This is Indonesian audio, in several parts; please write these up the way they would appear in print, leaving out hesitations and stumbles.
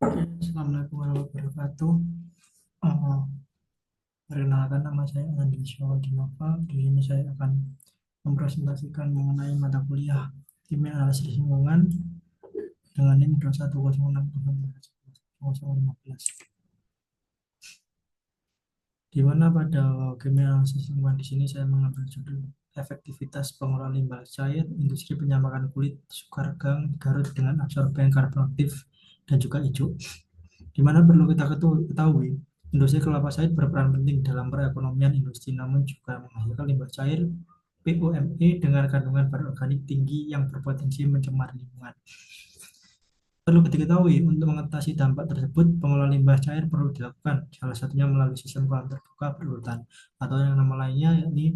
Oke, Assalamualaikum warahmatullahi wabarakatuh. Eh, Perkenalkan, nama saya Andri Dinova. Di sini saya akan mempresentasikan mengenai mata kuliah Kimia Analisis Lingkungan dengan NIM 2106015. Di mana pada Kimia Analisis Lingkungan di sini saya mengambil judul efektivitas pengolahan limbah cair industri penyamakan kulit sukar gang Garut dengan absorben karbon aktif dan juga hijau. Di mana perlu kita ketahui, industri kelapa sawit berperan penting dalam perekonomian industri, namun juga menghasilkan limbah cair POME dengan kandungan bahan organik tinggi yang berpotensi mencemari lingkungan. Perlu diketahui, untuk mengatasi dampak tersebut, pengolahan limbah cair perlu dilakukan, salah satunya melalui sistem kolam terbuka berurutan, atau yang nama lainnya yakni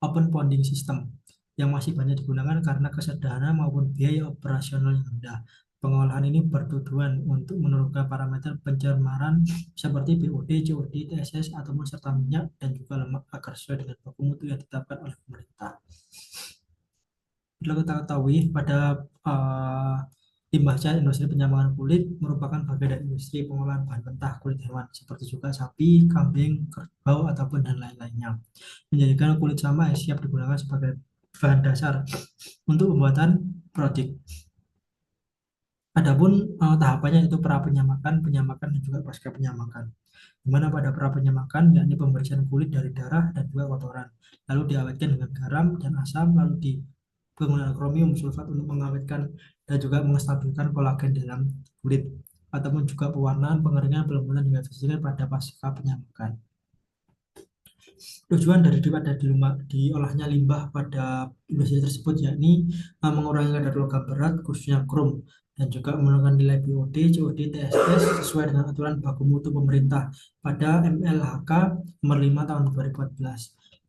open ponding system, yang masih banyak digunakan karena kesederhanaan maupun biaya operasional yang rendah. Pengolahan ini bertujuan untuk menurunkan parameter pencemaran seperti BOD, COD, TSS, ataupun serta minyak dan juga lemak agar sesuai dengan baku mutu yang ditetapkan oleh pemerintah. Perlu kita ketahui, pada uh, limbah cair industri penyamangan kulit merupakan bagian dari industri pengolahan bahan mentah kulit hewan, seperti juga sapi, kambing, kerbau, ataupun dan lain-lainnya. Menjadikan kulit sama yang siap digunakan sebagai bahan dasar untuk pembuatan produk. Adapun tahapannya itu pra penyamakan, penyamakan dan juga pasca penyamakan. Di mana pada pra penyamakan yakni pembersihan kulit dari darah dan juga kotoran, lalu diawetkan dengan garam dan asam, lalu di penggunaan kromium sulfat untuk mengawetkan dan juga menstabilkan kolagen dalam kulit, ataupun juga pewarnaan, pengeringan, pelembutan hingga fisikal pada pasca penyamakan. Tujuan daripada diolahnya limbah pada industri tersebut yakni mengurangi kadar logam berat khususnya krom dan juga menurunkan nilai BOD, COD, TSS sesuai dengan aturan baku mutu pemerintah pada MLHK nomor 5 tahun 2014.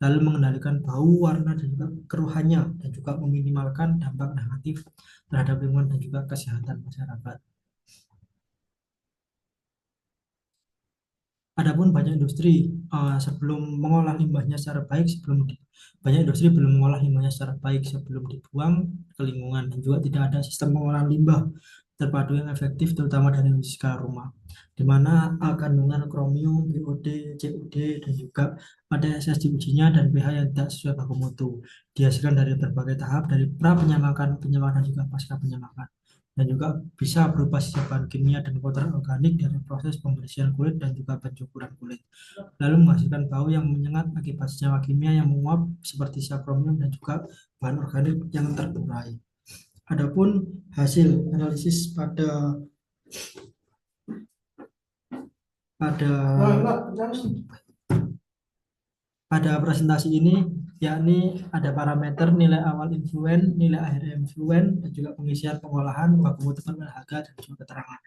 Lalu mengendalikan bau, warna dan juga keruhannya dan juga meminimalkan dampak negatif terhadap lingkungan dan juga kesehatan masyarakat. Adapun banyak industri sebelum mengolah limbahnya secara baik, banyak industri belum mengolah limbahnya secara baik sebelum dibuang ke lingkungan, dan juga tidak ada sistem pengolahan limbah terpadu yang efektif terutama dari industri skala rumah, di mana kandungan kromium, BOD, COD dan juga ada SS diujinya dan pH yang tidak sesuai baku mutu dihasilkan dari berbagai tahap dari pra penyamakan, penyamakan dan juga pasca penyamakan, dan juga bisa berupa sisa bahan kimia dan kotoran organik dari proses pembersihan kulit dan juga pencukuran kulit, lalu menghasilkan bau yang menyengat akibat senyawa kimia yang menguap seperti sakromium dan juga bahan organik yang terurai. Adapun hasil analisis pada pada presentasi ini yakni ada parameter nilai awal influen, nilai akhir influen, dan juga pengisian pengolahan, baku mutu harga dan juga keterangan.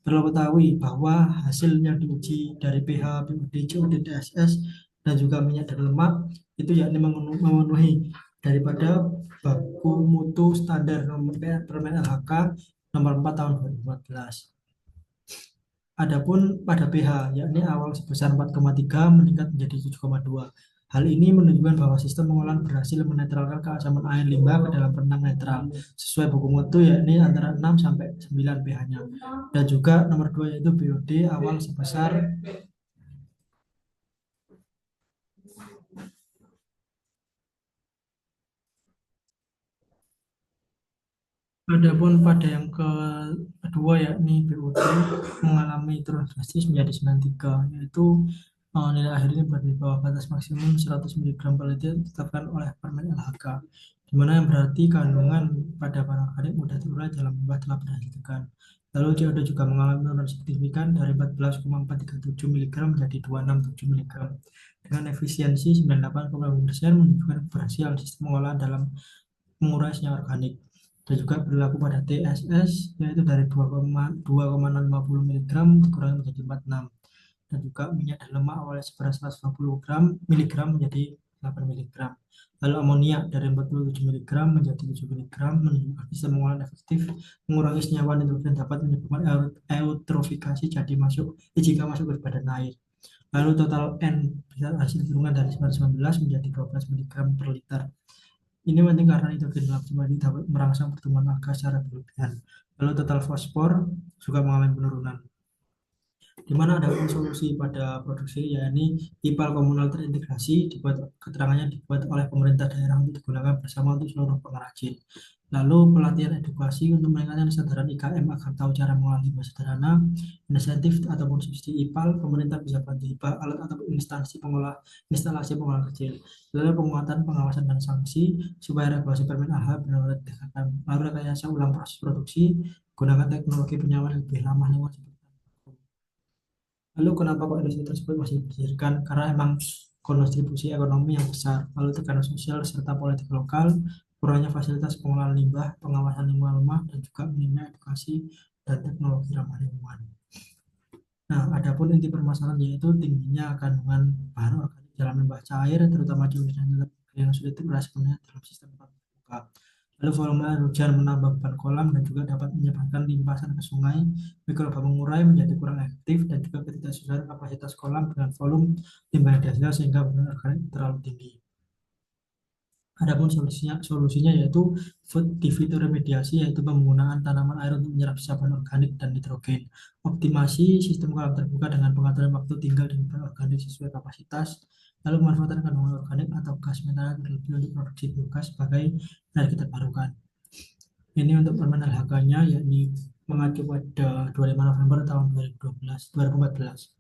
Perlu ketahui bahwa hasilnya diuji dari pH, BUD, COD, TSS, dan juga minyak dan lemak itu yakni memenuhi daripada baku mutu standar nomor Permen LHK nomor 4 tahun 2014. Adapun pada pH, yakni awal sebesar 4,3 meningkat menjadi 7,2. Hal ini menunjukkan bahwa sistem pengolahan berhasil menetralkan keasaman air limbah ke dalam renang netral sesuai buku mutu, yakni antara 6 sampai 9 pH-nya. Dan juga nomor 2 yaitu BOD awal sebesar Adapun pada yang kedua yakni BOD mengalami turun drastis menjadi 93, yaitu nilai akhir ini berada di bawah batas maksimum 100 mg per liter ditetapkan oleh Permen LHK, di mana yang berarti kandungan pada bahan organik mudah terurai dalam limbah telah berhasil ditekan. Lalu CO2 juga mengalami penurunan signifikan dari 14,437 mg menjadi 267 mg dengan efisiensi 98,5% menunjukkan keberhasilan sistem pengolahan dalam mengurai senyawa organik, dan juga berlaku pada TSS yaitu dari 2,2,2,650 mg dikurangi menjadi 46, dan juga minyak dan lemak awalnya seberat 120 mg menjadi 8 mg, lalu amoniak dari 47 mg menjadi 7 mg menunjukkan bisa mengolahan efektif mengurangi senyawa nitrogen dapat menyebabkan eutrofikasi jika masuk ke badan air. Lalu total N bisa hasil hitungan dari 19 menjadi 12 mg per liter. Ini penting karena nitrogen dalam jumlah ini dapat merangsang pertumbuhan alga secara berlebihan. Lalu total fosfor juga mengalami penurunan. Di mana ada solusi pada produksi, yakni IPAL komunal terintegrasi, keterangannya dibuat oleh pemerintah daerah untuk digunakan bersama untuk seluruh pengrajin. Lalu pelatihan edukasi untuk meningkatkan kesadaran IKM agar tahu cara mengolah limbah sederhana, insentif ataupun subsidi IPAL, pemerintah bisa bantu IPAL alat atau instalasi pengolah kecil. Lalu penguatan pengawasan dan sanksi supaya regulasi Permen AH benar-benar ditegakkan. Lalu rekayasa ulang proses produksi, gunakan teknologi penyamaan yang lebih ramah lingkungan. Lalu kenapa kok industri tersebut masih didirikan? Karena emang kontribusi ekonomi yang besar, lalu tekanan sosial serta politik lokal, kurangnya fasilitas pengolahan limbah, pengawasan lingkungan lemah, dan juga minimnya edukasi dan teknologi ramah lingkungan. Nah, adapun inti permasalahan yaitu tingginya kandungan bahan organik dalam limbah cair, terutama di wilayah yang sulit dioperasionalkan dalam sistem terbuka. Lalu volume air hujan menambah beban kolam dan juga dapat menyebabkan limpasan ke sungai, mikroba mengurai menjadi kurang efektif dan juga ketidaksesuaian kapasitas kolam dengan volume limbah yang dihasilkan sehingga beban organik terlalu tinggi. Adapun solusinya yaitu fitoremediasi, yaitu penggunaan tanaman air untuk menyerap zat organik dan nitrogen. Optimasi sistem kolam terbuka dengan pengaturan waktu tinggal dan bahan organik sesuai kapasitas. Lalu memanfaatkan kandungan organik atau gas metana terlebih untuk produksi biogas sebagai energi terbarukan. Ini untuk permen LHK-nya, yakni mengacu pada 25 November tahun 2014.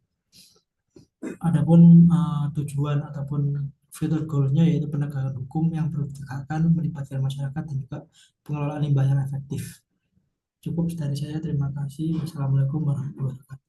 Adapun tujuan ataupun fitur goalnya yaitu penegakan hukum yang perlu ditegakkan, melibatkan masyarakat dan juga pengelolaan limbah yang efektif. Cukup dari saya, terima kasih. Wassalamualaikum warahmatullahi wabarakatuh.